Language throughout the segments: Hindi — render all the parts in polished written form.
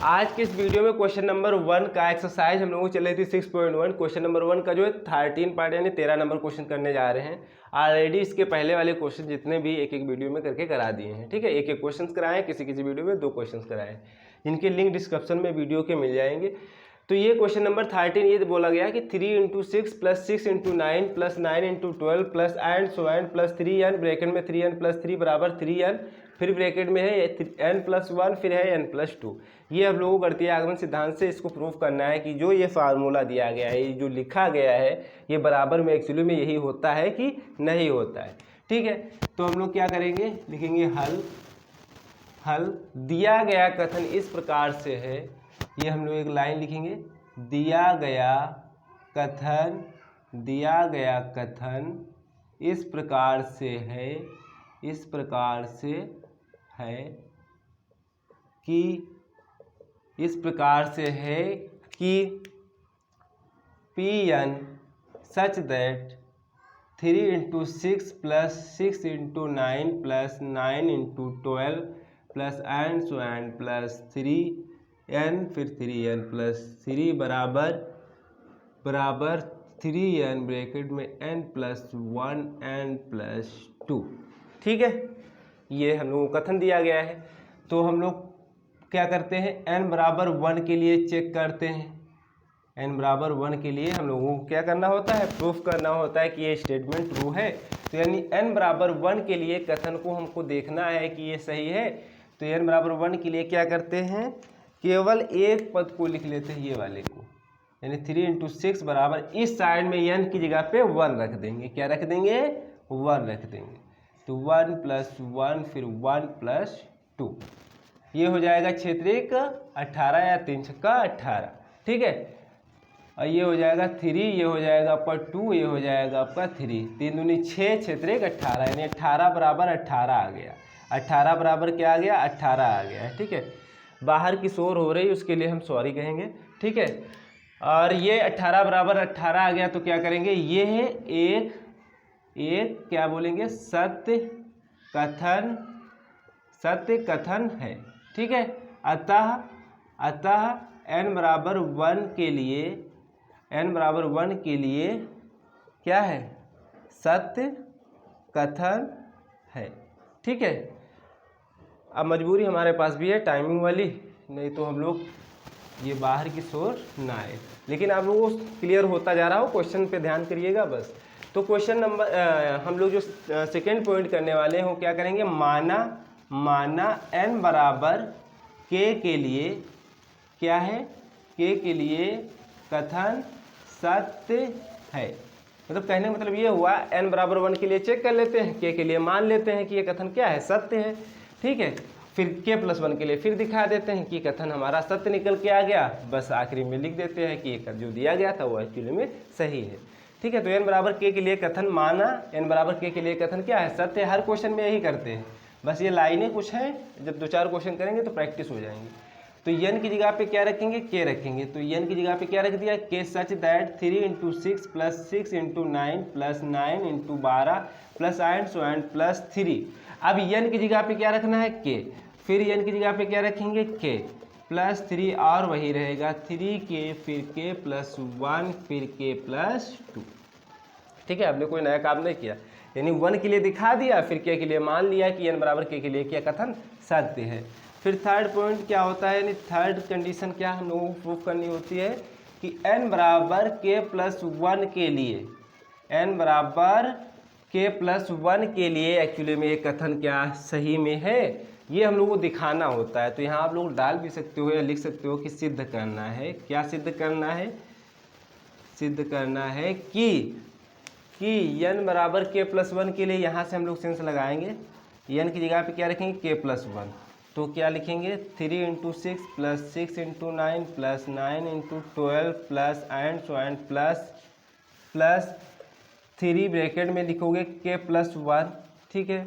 आज के इस वीडियो में क्वेश्चन नंबर 1 का एक्सरसाइज हम लोगों को चल रही थी 6.1। क्वेश्चन नंबर 1 का जो है 13 पार्ट यानी 13 नंबर क्वेश्चन करने जा रहे हैं। ऑलरेडी इसके पहले वाले क्वेश्चन जितने भी एक एक वीडियो में करके करा दिए हैं, ठीक है। एक एक क्वेश्चन कराए, किसी किसी वीडियो में 2 क्वेश्चन कराए, इनके लिंक डिस्क्रिप्शन में वीडियो के मिल जाएंगे। तो ये क्वेश्चन नंबर 13 ये बोला गया कि 3 × 6 + 6 × 9 + 9 × 12 plus and so and plus 3n bracket में 3n + 3 बराबर 3n, फिर ब्रैकेट में है n + 1 फिर है n + 2। ये हम लोगों को गणितीय आगमन सिद्धांत से इसको प्रूफ करना है कि जो ये फार्मूला दिया गया है, ये जो लिखा गया है, ये बराबर में एक्चुअली में यही होता है कि नहीं होता है, ठीक है। तो हम लोग क्या करेंगे, लिखेंगे हल दिया गया कथन इस प्रकार से है। ये हम लोग एक लाइन लिखेंगे, दिया गया कथन इस प्रकार से है कि Pn such that 3 × 6 + 6 × 9 + 9 × 12 plus and so and plus 3n फिर 3n + 3 बराबर 3n ब्रैकेट में n + 1 n + 2, ठीक है। ये हम लोगों को कथन दिया गया है। तो हम लोग क्या करते हैं, n बराबर 1 के लिए चेक करते हैं। n बराबर 1 के लिए हम लोगों को क्या करना होता है, प्रूफ करना होता है कि ये स्टेटमेंट ट्रू है। तो यानी n बराबर 1 के लिए कथन को हमको देखना है कि ये सही है। तो n बराबर 1 के लिए क्या करते हैं, केवल एक पद को लिख लेते हैं, ये वाले को, यानी 3 × 6 बराबर इस साइड में n की जगह पे 1 रख देंगे। क्या रख देंगे, 1 रख देंगे। तो 1 + 1 फिर 1 + 2, ये हो जाएगा क्षेत्रिक 18 या 3 × 18, ठीक है। और ये हो जाएगा 3, ये हो जाएगा आपका 2, ये हो जाएगा आपका 3, 3 दूनी 6 क्षेत्रिक 18, यानी 18 बराबर 18 आ गया। 18 बराबर क्या आ गया, 18 आ गया है, ठीक है। बाहर की शोर हो रही है, उसके लिए हम सॉरी कहेंगे, ठीक है। और ये 18 बराबर 18 आ गया, तो क्या करेंगे, ये है एक क्या बोलेंगे, सत्य कथन है, ठीक है। अतः n बराबर 1 के लिए क्या है, सत्य कथन है, ठीक है। अब मजबूरी हमारे पास भी है टाइमिंग वाली, नहीं तो हम लोग ये बाहर की शोर ना आए। लेकिन आप लोगों को क्लियर होता जा रहा हो, क्वेश्चन पे ध्यान करिएगा बस। तो क्वेश्चन नंबर हम लोग जो सेकेंड पॉइंट करने वाले हैं, क्या करेंगे, माना n बराबर k के लिए क्या है, k के लिए कथन सत्य है। मतलब कहने का मतलब ये हुआ, n बराबर 1 के लिए चेक कर लेते हैं, k के लिए मान लेते हैं कि ये कथन क्या है, सत्य है, ठीक है। फिर k + 1 के लिए फिर दिखा देते हैं कि कथन हमारा सत्य निकल के आ गया। बस आखिरी में लिख देते हैं कि ये जो दिया गया था वो एक्चुअली में सही है, ठीक है। तो n बराबर k के लिए कथन माना, n बराबर k के लिए कथन क्या है, सत्य है। हर क्वेश्चन में यही करते हैं, बस ये लाइनें कुछ हैं, जब 2-4 क्वेश्चन करेंगे तो प्रैक्टिस हो जाएंगी। तो n की जगह पे क्या रखेंगे, k रखेंगे। तो n की जगह पे क्या रख दिया, k such that 3 × 6 + 6 × 9 + 9 × 12 plus and so and plus 3। अब n की जगह पे क्या रखना है, k, फिर n की जगह पे क्या रखेंगे, k + 3, और वही रहेगा 3k फिर k + 1 फिर k + 2, ठीक है। आपने कोई नया काम नहीं किया, यानी 1 के लिए दिखा दिया, फिर k के लिए मान लिया कि n बराबर k के लिए क्या कथन सत्य है। फिर थर्ड पॉइंट क्या होता है, यानी थर्ड कंडीशन क्या हम लोगों को प्रूफ करनी होती है कि n बराबर k + 1 के लिए, n बराबर k + 1 के लिए एक्चुअली में ये कथन क्या सही में है, ये हम लोगों को दिखाना होता है। तो यहाँ आप लोग डाल भी सकते हो या लिख सकते हो कि सिद्ध करना है। क्या सिद्ध करना है, सिद्ध करना है कि n बराबर k + 1 के लिए, यहाँ से हम लोग सेंस लगाएंगे, n की जगह पे क्या रखेंगे, k + 1। तो क्या लिखेंगे, 3 × 6 + 6 × 9 + 9 × 12 plus and so and plus 3 bracket में लिखोगे k + 1, ठीक है।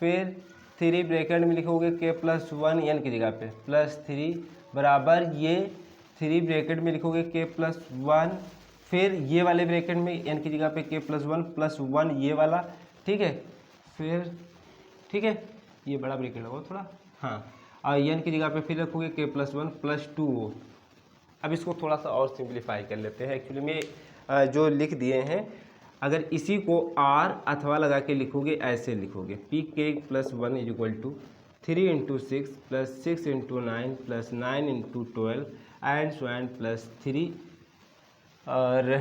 फिर 3 ब्रैकेट में लिखोगे k + 1 n की जगह पे प्लस 3 बराबर ये 3 ब्रैकेट में लिखोगे k + 1, फिर ये वाले ब्रैकेट में n की जगह पे k + 1 + 1 ये वाला, ठीक है। फिर ठीक है, ये बड़ा ब्रैकेट लगाओ थोड़ा, हाँ। और n की जगह पे फिर रखोगे k+1 + 2o। अब इसको थोड़ा सा और सिंप्लीफाई कर लेते हैं। एक्चुअली में जो लिख दिए हैं, अगर इसी को r अथवा लगा के लिखोगे, ऐसे लिखोगे pk+1 = 3 × 6 + 6 × 9 + 9 × 12 एंड सो एंड +3। और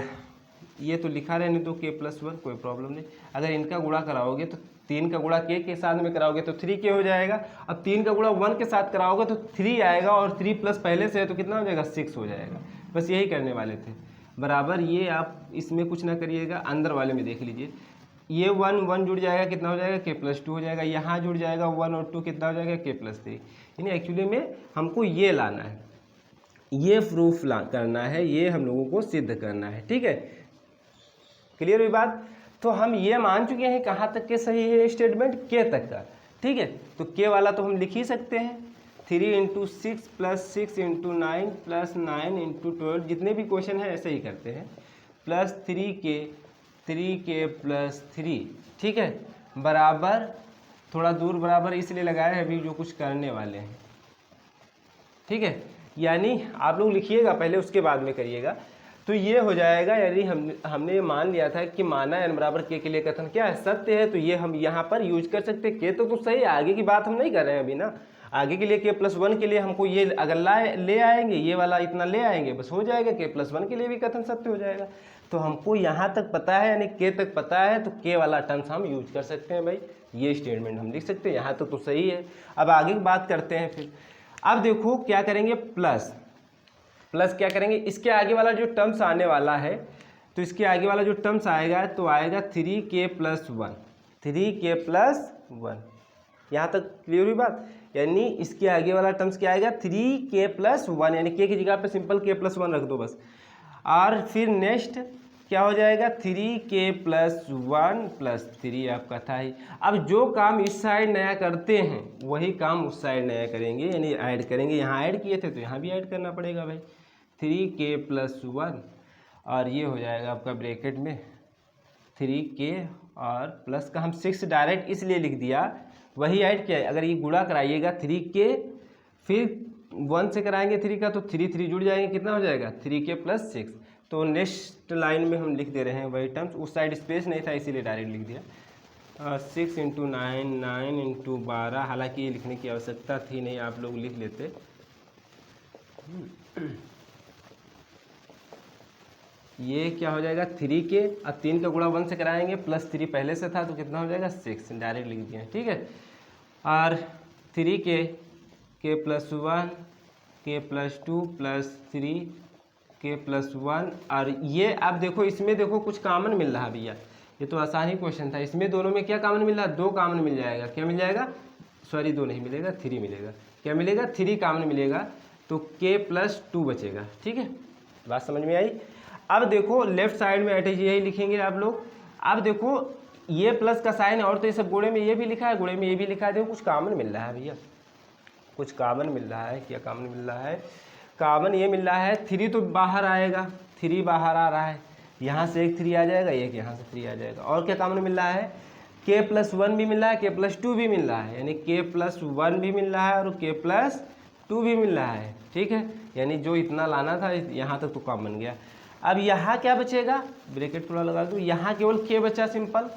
ये तो लिखा रहने दो k+1, कोई प्रॉब्लम नहीं। अगर इनका गुणा कराओगे तो 3 का गुणा के साथ में कराओगे तो 3k हो जाएगा। अब 3 का गुणा 1 के साथ कराओगे तो 3 आएगा, और 3 प्लस पहले से है तो कितना हो जाएगा, 6 हो जाएगा। बस यही करने वाले थे बराबर। ये आप इसमें कुछ ना करिएगा, अंदर वाले में देख लीजिए। ये 1 जुड़ जाएगा, कितना हो जाएगा, k+2 हो जाएगा। यहाँ जुड़ जाएगा 1 और 2, कितना हो जाएगा, k+3। यानी एक्चुअली में हमको ये लाना है, ये प्रूफ करना है, ये हम लोगों को सिद्ध करना है। ठीक है, क्लियर हुई बात। तो हम ये मान चुके हैं कहाँ तक के सही है स्टेटमेंट, के तक का। ठीक है, तो के वाला तो हम लिख ही सकते हैं, 3 × 6 + 6 × 9 + 9 × 12, जितने भी क्वेश्चन है ऐसे ही करते हैं, +3k + 3। ठीक है, बराबर, थोड़ा दूर बराबर इसलिए लगाया है अभी जो कुछ करने वाले हैं। ठीक है, यानी आप लोग लिखिएगा पहले, उसके बाद में करिएगा। तो ये हो जाएगा, यानी हमने मान लिया था कि माना n = k के लिए कथन क्या है, सत्य है। तो ये हम यहाँ पर यूज कर सकते हैं। के तो सही है, आगे की बात हम नहीं कर रहे हैं अभी ना। आगे के लिए k+1 के लिए हमको ये अगर ले आएंगे, ये वाला इतना ले आएंगे, बस हो जाएगा। k+1 के लिए भी कथन सत्य हो जाएगा। तो हमको यहाँ तक पता है, यानी के तक पता है, तो के वाला टर्म्स हम यूज कर सकते हैं भाई। ये स्टेटमेंट हम लिख सकते हैं, यहाँ तक तो सही है। अब आगे की बात करते हैं फिर। अब देखो क्या करेंगे, प्लस क्या करेंगे, इसके आगे वाला जो टर्म्स आने वाला है, तो इसके आगे वाला जो टर्म्स आएगा तो आएगा 3k+1, 3k+1। यहाँ तक क्लियर हुई बात। यानी इसके आगे वाला टर्म्स क्या आएगा, 3k+1, यानी के की जगह पे सिंपल k+1 रख दो बस। और फिर नेक्स्ट क्या हो जाएगा, 3k+1 + 3 आपका था ही। अब जो काम इस साइड नया करते हैं वही काम उस साइड नया करेंगे, यानी ऐड करेंगे। यहाँ ऐड किए थे तो यहाँ भी ऐड करना पड़ेगा भाई, 3k+1, और ये हो जाएगा आपका ब्रैकेट में 3k, और प्लस का हम 6 डायरेक्ट इसलिए लिख दिया, वही ऐड किया है। अगर ये गुणा कराइएगा 3k, फिर 1 से कराएंगे 3 का, तो 3 जुड़ जाएंगे, कितना हो जाएगा, 3k + 6। तो नेक्स्ट लाइन में हम लिख दे रहे हैं वही टर्म्स, उस साइड स्पेस नहीं था इसीलिए डायरेक्ट लिख दिया। 6 × 9, 9 × 12, हालांकि ये लिखने की आवश्यकता थी नहीं, आप लोग लिख लेते। ये क्या हो जाएगा, 3k, और 3 का गुणा 1 से कराएंगे, +3 पहले से था तो कितना हो जाएगा, 6, डायरेक्ट लिख दिया। ठीक है, और 3k, k+1, k+2 + 3 k+1, और ये आप देखो, इसमें देखो कुछ कॉमन मिल रहा भैया, ये तो आसान ही क्वेश्चन था। इसमें दोनों में क्या कॉमन मिल रहा है, 2 कॉमन मिल जाएगा। क्या मिल जाएगा, सॉरी 2 नहीं मिलेगा, 3 मिलेगा। क्या मिलेगा, 3 कॉमन मिलेगा, तो k+2 बचेगा। ठीक है, बात समझ में आई। अब देखो लेफ्ट साइड में एटज यही लिखेंगे आप लोग। अब देखो ये प्लस का साइन है, और तो ये सब गुणे में ये भी लिखा है, गुणे में ये भी लिखा है। देखो कुछ कॉमन मिल रहा है भैया, कुछ कॉमन मिल रहा है। क्या कॉमन मिल रहा है, कॉमन ये मिल रहा है, 3 तो बाहर आएगा, 3 बाहर आ रहा है, यहाँ से एक 3 आ जाएगा, एक यहाँ से 3 आ जाएगा। और क्या कॉमन मिल रहा है, k+1 भी मिल रहा है, k+2 भी मिल रहा है, यानी k+1 भी मिल रहा है और k+2 भी मिल रहा है। ठीक है, यानी जो इतना लाना था यहाँ तक तो कॉमन बन गया। अब यहाँ क्या बचेगा, ब्रैकेट थोड़ा लगा दूँ, यहाँ केवल k बचा सिंपल।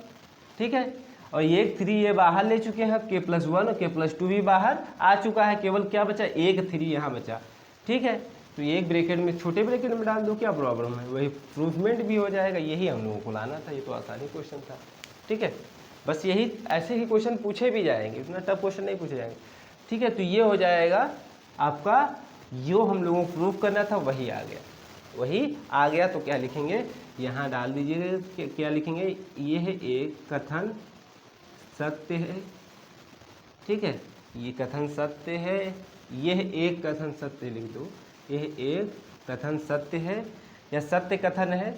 ठीक है, और ये 3 ये बाहर ले चुके हैं, k+1 और k+2 भी बाहर आ चुका है, केवल क्या बचा, एक 3 यहाँ बचा। ठीक है, तो ये एक ब्रैकेट में, छोटे ब्रैकेट में डाल दो, क्या प्रॉब्लम है, वही प्रूफमेंट भी हो जाएगा। यही हम लोगों को लाना था, ये तो आसानी क्वेश्चन था। ठीक है, बस यही, ऐसे ही क्वेश्चन पूछे भी जाएंगे, इतना टफ क्वेश्चन नहीं पूछे जाएंगे। ठीक है, तो ये हो जाएगा आपका, जो हम लोगों को प्रूफ करना था वही आ गया, वही आ गया। तो क्या लिखेंगे, यहाँ डाल दीजिएगा, क्या लिखेंगे, ये है एक कथन सत्य है। ठीक है, ये कथन सत्य है, यह एक कथन सत्य लिख दो, यह एक कथन सत्य है या सत्य कथन है।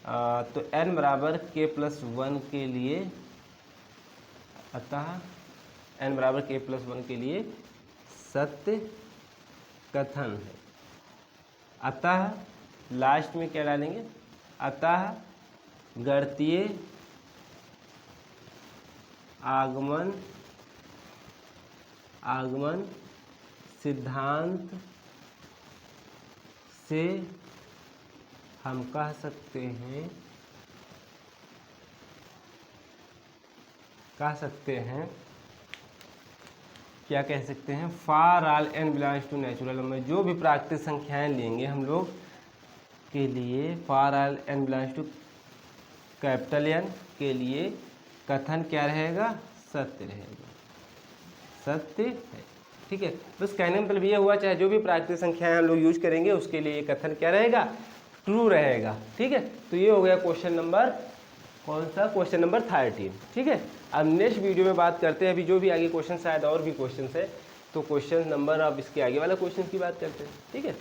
तो n = k+1 के लिए, अतः n = k+1 के लिए सत्य कथन है। अतः लास्ट में क्या डालेंगे, अतः गणितीय आगमन सिद्धांत से हम कह सकते हैं क्या कह सकते हैं, for all n belongs to natural number, जो भी प्राकृतिक संख्याएं लेंगे हम लोग के लिए, for all n belongs to capital N के लिए कथन क्या रहेगा, सत्य रहेगा, सत्य है। ठीक है, बस कहने का मतलब ये हुआ, चाहे जो भी प्राकृतिक संख्याएं हम लोग यूज करेंगे उसके लिए ये कथन क्या रहेगा, ट्रू रहेगा। ठीक है, तो ये हो गया क्वेश्चन नंबर, कौन सा, क्वेश्चन नंबर 13। ठीक है, अब नेक्स्ट वीडियो में बात करते हैं, अभी जो भी आगे क्वेश्चन, शायद और भी क्वेश्चन है, तो क्वेश्चन नंबर अब इसके आगे वाला क्वेश्चन की बात करते हैं। ठीक है।